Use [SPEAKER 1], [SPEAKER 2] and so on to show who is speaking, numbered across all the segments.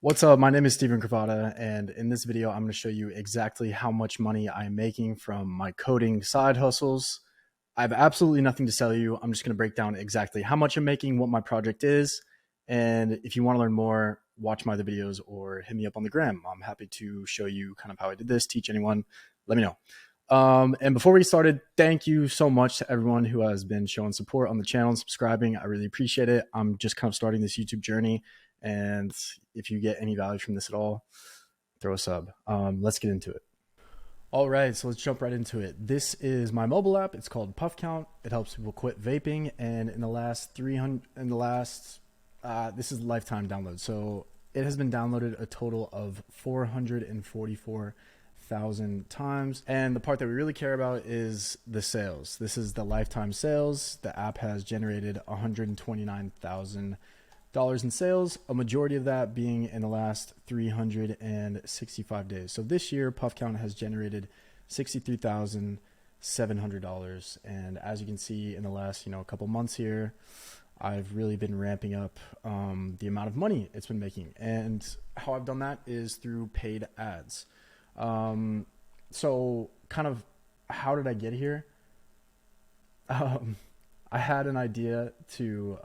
[SPEAKER 1] What's up? My name is Steven Cravata, and in this video, I'm going to show you exactly how much money I'm making from my coding side hustles. I have absolutely nothing to sell you. I'm just going to break down exactly how much I'm making, what my project is, and if you want to learn more, watch my other videos or hit me up on the gram. I'm happy to show you kind of how I did this, teach anyone, let me know. And before we get started, thank you so much to everyone who has been showing support on the channel and subscribing. I really appreciate it. I'm just kind of starting this YouTube journey. And if you get any value from this at all, throw a sub. Let's get into it. All right, so let's jump right into it. This is my mobile app. It's called Puff Count. It helps people quit vaping. And in the last this is lifetime download. So it has been downloaded a total of 444,000 times. And the part that we really care about is the sales. This is the lifetime sales. The app has generated 129,000 dollars in sales, a majority of that being in the last 365 days. So this year, Puff Count has generated $63,700. And as you can see in the last, couple months here, I've really been ramping up the amount of money it's been making. And how I've done that is through paid ads. So kind of how did I get here? I had an idea to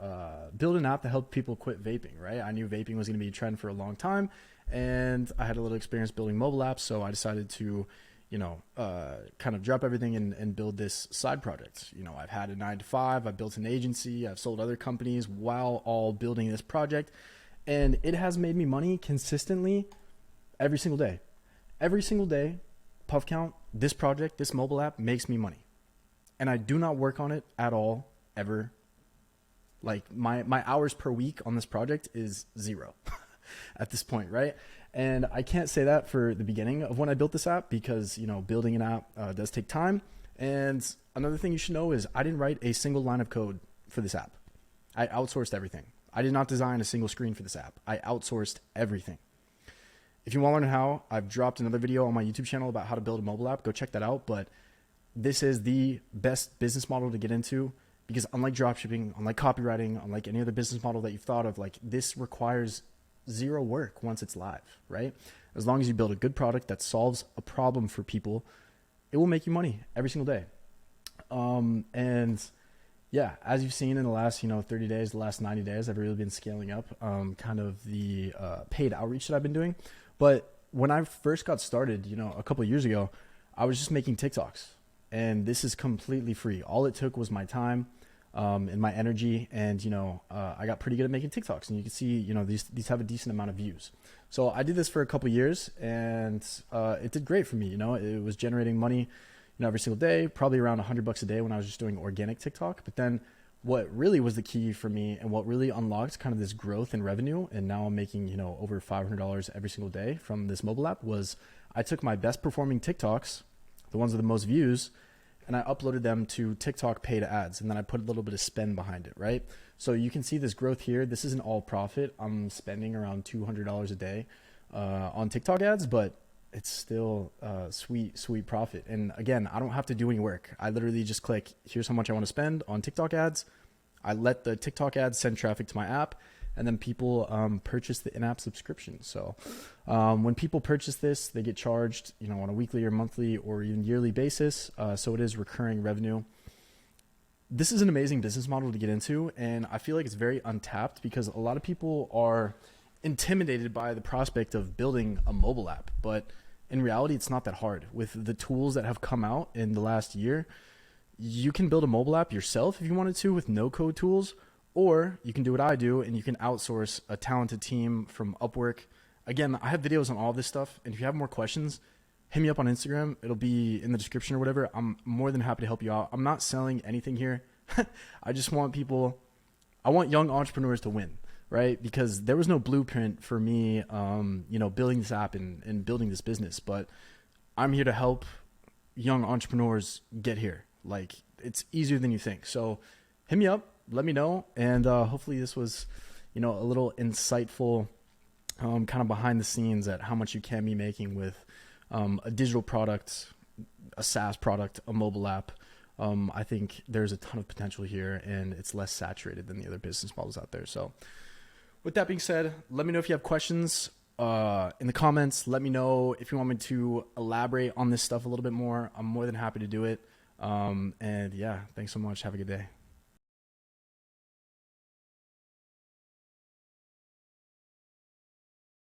[SPEAKER 1] build an app to help people quit vaping, right? I knew vaping was going to be a trend for a long time, and I had a little experience building mobile apps, so I decided to, kind of drop everything and build this side project. I've had a 9 to 5, I've built an agency, I've sold other companies while all building this project, and it has made me money consistently every single day. Every single day, Puff Count, this project, this mobile app makes me money. And I do not work on it at all, ever. Like my hours per week on this project is 0 at this point, right? And I can't say that for the beginning of when I built this app because, building an app does take time. And another thing you should know is I didn't write a single line of code for this app. I outsourced everything. I did not design a single screen for this app. I outsourced everything. If you want to learn how, I've dropped another video on my YouTube channel about how to build a mobile app. Go check that out. But this is the best business model to get into because unlike dropshipping, unlike copywriting, unlike any other business model that you've thought of, like this requires 0 work once it's live, right? As long as you build a good product that solves a problem for people, it will make you money every single day. And yeah, as you've seen in the last, 30 days, the last 90 days, I've really been scaling up kind of the paid outreach that I've been doing. But when I first got started, a couple of years ago, I was just making TikToks. And this is completely free. All it took was my time and my energy. And, I got pretty good at making TikToks. And you can see, these have a decent amount of views. So I did this for a couple of years and it did great for me. It was generating money, every single day, probably around $100 a day when I was just doing organic TikTok. But then what really was the key for me and what really unlocked kind of this growth in revenue, and now I'm making, over $500 every single day from this mobile app, was I took my best performing TikToks, the ones with the most views, and I uploaded them to TikTok paid ads. And then I put a little bit of spend behind it, right? So you can see this growth here. This isn't all profit. I'm spending around $200 a day on TikTok ads, but it's still sweet profit. And again, I don't have to do any work. I literally just click, here's how much I want to spend on TikTok ads. I let the TikTok ads send traffic to my app, and then people purchase the in-app subscription. So when people purchase this, they get charged, on a weekly or monthly or even yearly basis. So it is recurring revenue. This is an amazing business model to get into, and I feel like it's very untapped because a lot of people are intimidated by the prospect of building a mobile app. But in reality, it's not that hard. With the tools that have come out in the last year, you can build a mobile app yourself if you wanted to with no code tools. Or you can do what I do and you can outsource a talented team from Upwork. Again, I have videos on all this stuff. And if you have more questions, hit me up on Instagram. It'll be in the description or whatever. I'm more than happy to help you out. I'm not selling anything here. I just want I want young entrepreneurs to win, right? Because there was no blueprint for me, building this app and building this business. But I'm here to help young entrepreneurs get here. Like, it's easier than you think. So hit me up. Let me know, and hopefully this was, a little insightful, kind of behind the scenes at how much you can be making with a digital product, a SaaS product, a mobile app. I think there's a ton of potential here, and it's less saturated than the other business models out there. So with that being said, let me know if you have questions. in the comments. Let me know if you want me to elaborate on this stuff a little bit more. I'm more than happy to do it. And yeah, thanks so much. Have a good day.